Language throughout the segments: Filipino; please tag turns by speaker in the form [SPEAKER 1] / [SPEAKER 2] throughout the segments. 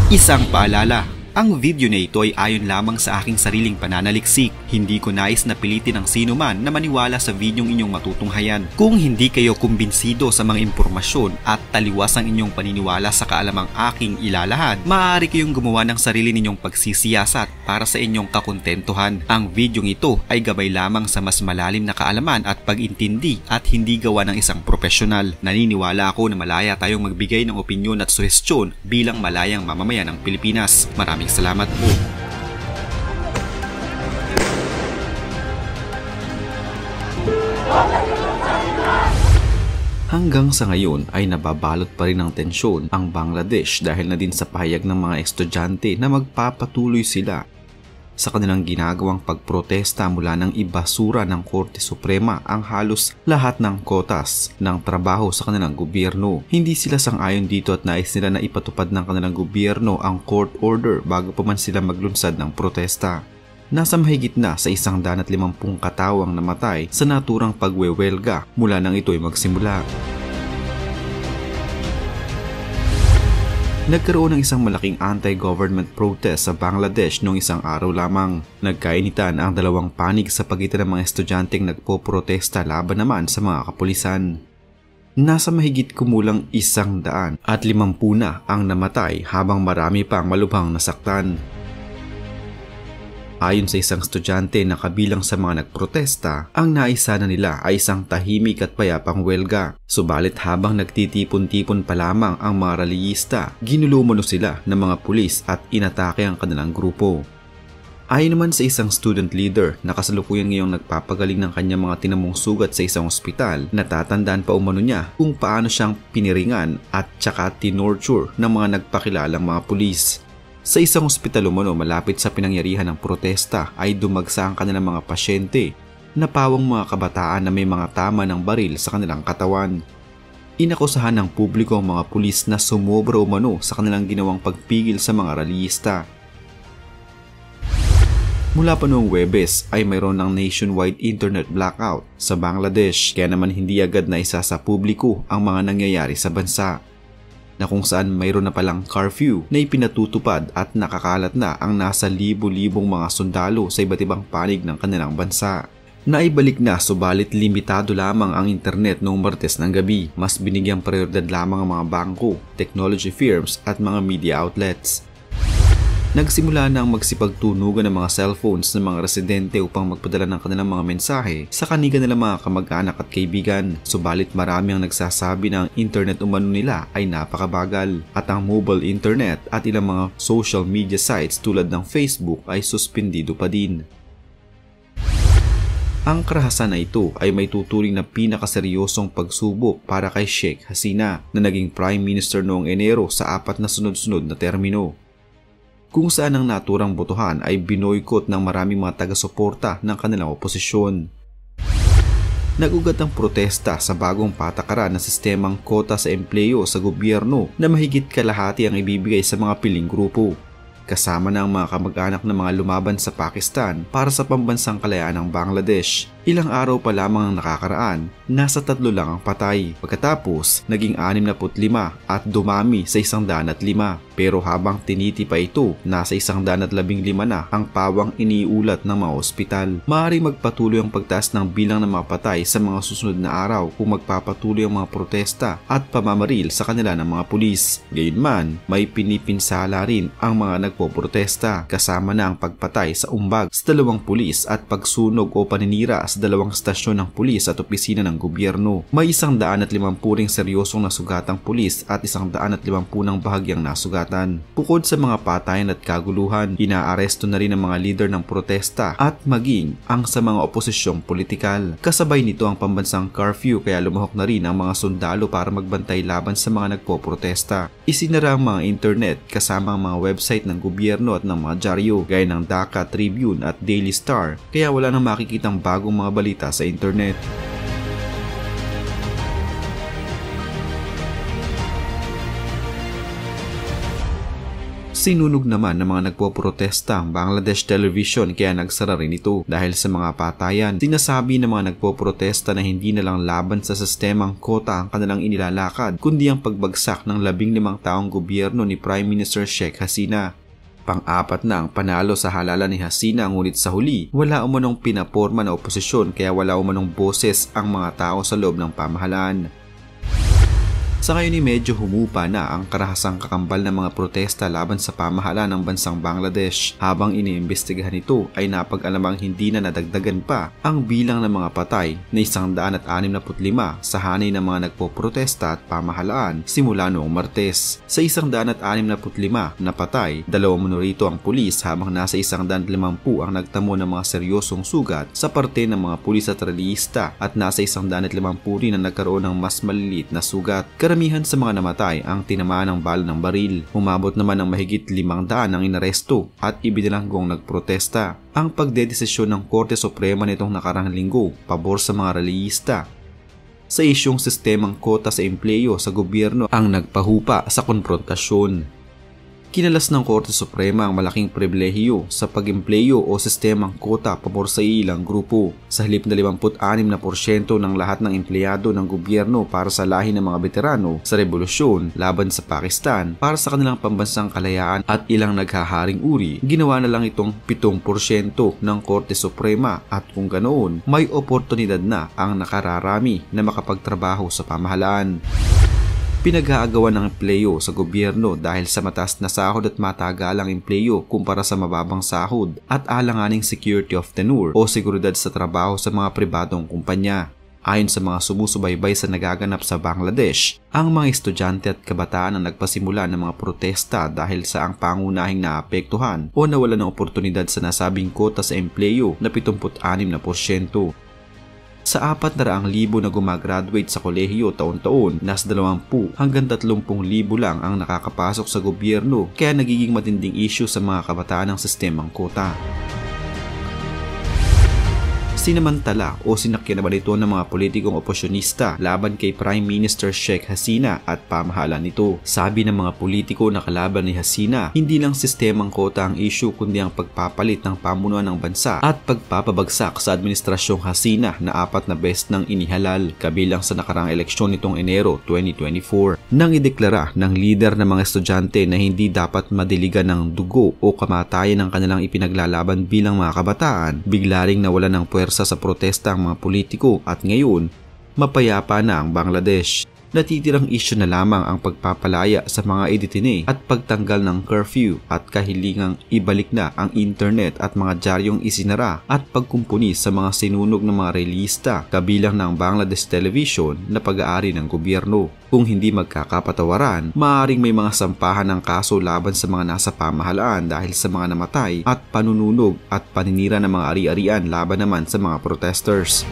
[SPEAKER 1] Isang paalala, ang video na ito ay ayon lamang sa aking sariling pananaliksik. Hindi ko nais na pilitin ang sino man na maniwala sa videong inyong matutunghayan. Kung hindi kayo kumbinsido sa mga impormasyon at taliwas ang inyong paniniwala sa kaalamang aking ilalahad, maaari kayong gumawa ng sarili ninyong pagsisiyasat para sa inyong kakontentuhan. Ang videong ito ay gabay lamang sa mas malalim na kaalaman at pag-intindi at hindi gawa ng isang profesional. Naniniwala ako na malaya tayong magbigay ng opinyon at suhestyon bilang malayang mamamayan ng Pilipinas. Maraming salamat po. Hanggang sa ngayon ay nababalot pa rin ng tensyon ang Bangladesh dahil na din sa pahayag ng mga estudyante na magpapatuloy sila sa kanilang ginagawang pagprotesta mula ng ibasura ng Korte Suprema ang halos lahat ng kotas ng trabaho sa kanilang gobyerno. Hindi sila sang-ayon dito at nais nila na ipatupad ng kanilang gobyerno ang court order bago pa man sila maglunsad ng protesta. Nasa mahigit na sa 150 katawang namatay sa naturang pagwewelga mula nang ito'y magsimula. Nagkaroon ng isang malaking anti-government protest sa Bangladesh noong isang araw lamang. Nagkainitan ang dalawang panig sa pagitan ng mga estudyanteng nagpoprotesta laban naman sa mga kapulisan. Nasa mahigit kumulang 150 na ang namatay habang marami pang malubhang nasaktan. Ayon sa isang estudyante na kabilang sa mga nagprotesta, ang naisana nila ay isang tahimik at payapang welga. Subalit habang nagtitipon-tipon pa lamang ang mga rallyista, ginulumano sila ng mga pulis at inatake ang kanilang grupo. Ayon naman sa isang student leader na kasalukuyan ngayong nagpapagaling ng kanyang mga tinamong sugat sa isang ospital, natatandaan pa umano niya kung paano siyang piniringan at tsaka tinorture ng mga nagpakilalang mga pulis. Sa isang ospital umano malapit sa pinangyarihan ng protesta ay dumagsa ang kanilang mga pasyente na pawang mga kabataan na may mga tama ng baril sa kanilang katawan. Inakusahan ng publiko ang mga pulis na sumobra umano sa kanilang ginawang pagpigil sa mga rallyista. Mula pa noong Huwebes ay mayroon ng nationwide internet blackout sa Bangladesh kaya naman hindi agad na isa sa publiko ang mga nangyayari sa bansa, na kung saan mayroon na palang curfew na ipinatutupad at nakakalat na ang nasa libo-libong mga sundalo sa iba't ibang panig ng kanilang bansa. Naibalik na subalit limitado lamang ang internet noong Martes ng gabi. Mas binigyang prioridad lamang ang mga bangko, technology firms at mga media outlets. Nagsimula na ang magsipagtunugan ng mga cellphones ng mga residente upang magpadala ng kanilang mga mensahe sa kanilang mga kamag-anak at kaibigan. Subalit marami ang nagsasabi na ang internet umano nila ay napakabagal at ang mobile internet at ilang mga social media sites tulad ng Facebook ay suspendido pa din. Ang karahasan na ito ay may tuturing na pinakaseryosong pagsubok para kay Sheikh Hasina na naging Prime Minister noong Enero sa 4 na sunod-sunod na termino, kung saan ang naturang botohan ay binoykot ng maraming mga taga-suporta ng kanilang oposisyon. Nag-ugat ang protesta sa bagong patakaran na sistemang kota sa empleyo sa gobyerno na mahigit kalahati ang ibibigay sa mga piling grupo, kasama na ang mga kamag-anak ng mga lumaban sa Pakistan para sa pambansang kalayaan ng Bangladesh. Ilang araw pa lamang ang nakakaraan, nasa 3 lang ang patay. Pagkatapos, naging 65 at dumami sa 105. Pero habang tinitipa ito, nasa 115 na ang pawang iniulat ng mga ospital. Maaaring magpatuloy ang pagtaas ng bilang ng mga patay sa mga susunod na araw kung magpapatuloy ang mga protesta at pamamaril sa kanila ng mga pulis. Gayunman, may pinipinsala rin ang mga nagpoprotesta, kasama na ang pagpatay sa umbag sa 2 pulis at pagsunog o paninira sa 2 stasyon ng pulis at opisina ng gobyerno. May 150 ring seryosong nasugatang pulis at 150 ng bahagyang nasugatan. Bukod sa mga patayan at kaguluhan, inaaresto na rin ang mga leader ng protesta at maging ang sa mga oposisyong politikal. Kasabay nito ang pambansang curfew kaya lumahok na rin ang mga sundalo para magbantay laban sa mga nagpoprotesta. Isinara ang mga internet kasama ang mga website ng gobyerno at ng mga dyaryo gaya ng Dhaka Tribune at Daily Star kaya wala nang makikitang bagong mga balita sa internet. Sinunog naman ng mga nagpoprotesta ang Bangladesh Television kaya nagsara rin ito dahil sa mga patayan. Sinasabi ng mga nagpoprotesta na hindi na lang laban sa sistemang kota ang kanilang inilalakad kundi ang pagbagsak ng 15 taong gobyerno ni Prime Minister Sheikh Hasina. Pang-apat na ang panalo sa halalan ni Hasina, ngunit sa huli wala umanong pinaporma na oposisyon kaya wala umanong boses ang mga tao sa loob ng pamahalaan. Sa ngayon medyo humupa na ang karahasang kakambal ng mga protesta laban sa pamahalaan ng bansang Bangladesh. Habang iniimbestigahan ito ay napag-alamang hindi na nadagdagan pa ang bilang ng mga patay na 165 sa hanay ng mga nagpoprotesta at pamahalaan simula noong Martes. Sa 165 na patay, 2 rito ang pulis habang nasa 150 ang nagtamo ng mga seryosong sugat sa parte ng mga pulis at relihista at nasa 150 rin ang nagkaroon ng mas maliliit na sugat. Karamihan sa mga namatay ang tinamaan ng bala ng baril. Umabot naman ng mahigit 500 ang inaresto at ibinalanggong nagprotesta. Ang pagdedesisyon ng Korte Suprema nitong nakarang linggo pabor sa mga relihista sa isyung sistemang kota sa empleyo sa gobyerno ang nagpahupa sa konfrontasyon. Kinalas ng Korte Suprema ang malaking pribilehiyo sa pag-empleyo o sistemang kota pabor sa ilang grupo. Sa halip na 56% ng lahat ng empleyado ng gobyerno para sa lahi ng mga veterano sa revolusyon laban sa Pakistan para sa kanilang pambansang kalayaan at ilang naghaharing uri, ginawa na lang itong 7% ng Korte Suprema at kung ganoon, may oportunidad na ang nakararami na makapagtrabaho sa pamahalaan. Pinag-aagawan ng empleyo sa gobyerno dahil sa mataas na sahod at matagalang empleyo kumpara sa mababang sahod at alanganing security of tenure o seguridad sa trabaho sa mga pribadong kumpanya. Ayon sa mga sumusubaybay sa nagaganap sa Bangladesh, ang mga estudyante at kabataan ang nagpasimula ng mga protesta dahil sa ang pangunahing naapektuhan o nawalan ng oportunidad sa nasabing kota sa empleyo na 76%. Sa 400,000 na gumagraduate sa kolehiyo taon-taon, nasa 20 hanggang 30,000 lang ang nakakapasok sa gobyerno kaya nagiging matinding issue sa mga kabataan ng sistemang kota. Sinamantala o sinakyan naman ito ng mga politikong oposyonista laban kay Prime Minister Sheikh Hasina at pamahalaan nito. Sabi ng mga politiko na kalaban ni Hasina, hindi lang sistemang kota ang issue kundi ang pagpapalit ng pamunuan ng bansa at pagpapabagsak sa administrasyong Hasina na 4 na beses nang inihalal kabilang sa nakarang eleksyon nitong Enero 2024. Nang ideklara ng lider ng mga estudyante na hindi dapat madiligan ng dugo o kamatayan ng kanilang ipinaglalaban bilang mga kabataan, bigla ring nawalan ng puwersa sa protesta ang mga politiko at ngayon, mapayapa na ang Bangladesh. Natitirang isyu na lamang ang pagpapalaya sa mga editine at pagtanggal ng curfew at kahilingang ibalik na ang internet at mga dyaryong isinara at pagkumpuni sa mga sinunog ng mga relihista kabilang ng Bangladesh Television na pag-aari ng gobyerno. Kung hindi magkakapatawaran, maaaring may mga sampahan ng kaso laban sa mga nasa pamahalaan dahil sa mga namatay at panununog at paninira ng mga ari-arian laban naman sa mga protesters.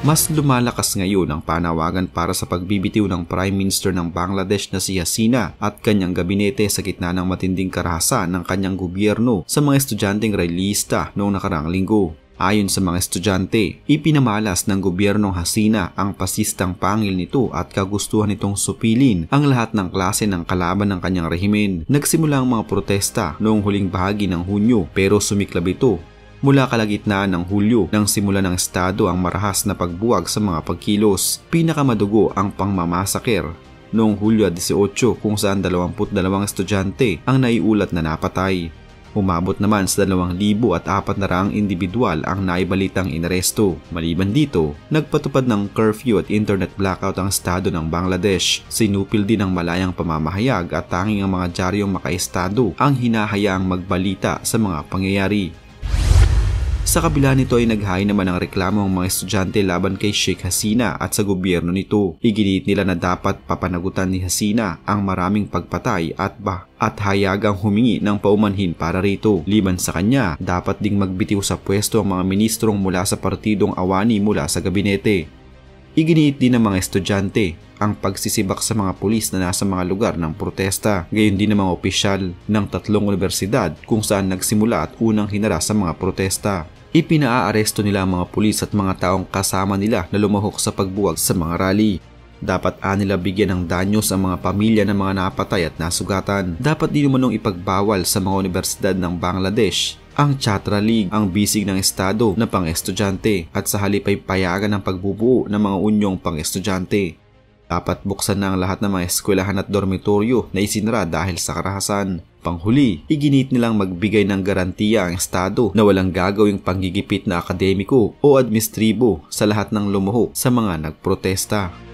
[SPEAKER 1] Mas lumalakas ngayon ang panawagan para sa pagbibitiw ng Prime Minister ng Bangladesh na si Hasina at kanyang gabinete sa gitna ng matinding karahasan ng kanyang gobyerno sa mga estudyanteng relihista noong nakaraang linggo. Ayon sa mga estudyante, ipinamalas ng gobyernong Hasina ang pasistang pangil nito at kagustuhan nitong supilin ang lahat ng klase ng kalaban ng kanyang rehimen. Nagsimula ang mga protesta noong huling bahagi ng Hunyo pero sumiklab ito mula kalagitnaan ng Hulyo nang simula ng estado ang marahas na pagbuwag sa mga pagkilos. Pinakamadugo ang pangmamasaker noong Hulyo 18 kung saan 22 estudyante ang naiulat na napatay. Umabot naman sa 2,400 individual ang naibalitang inaresto. Maliban dito, nagpatupad ng curfew at internet blackout ang estado ng Bangladesh. Sinupil din ang malayang pamamahayag at tanging ang mga dyaryong makaestado ang hinahayaang magbalita sa mga pangyayari. Sa kabila nito ay naghain naman ng reklamo ang mga estudyante laban kay Sheikh Hasina at sa gobyerno nito. Iginiit nila na dapat papanagutan ni Hasina ang maraming pagpatay at hayagang humingi ng paumanhin para rito. Liban sa kanya, dapat ding magbitiw sa pwesto ang mga ministrong mula sa partidong awani mula sa gabinete. Iginiit din ng mga estudyante ang pagsisibak sa mga pulis na nasa mga lugar ng protesta. Gayon din ng mga opisyal ng 3 universidad kung saan nagsimula at unang hinara sa mga protesta. Ipinaaresto nila ang mga pulis at mga taong kasama nila na lumahok sa pagbuwag sa mga rally. Dapat nila bigyan ng danyos ang mga pamilya ng mga napatay at nasugatan. Dapat din umanong ipagbawal sa mga universidad ng Bangladesh ang Chhatra League, ang bisig ng estado na pang-estudyante, at sa halip ay payagan ng pagbubuo ng mga unyong pang-estudyante. Dapat buksan na ang lahat ng mga eskwelahan at dormitoryo na isinara dahil sa karahasan. Panghuli, iginit nilang magbigay ng garantiya ang estado na walang gagawing panggigipit na akademiko o administribo sa lahat ng lumuho sa mga nagprotesta.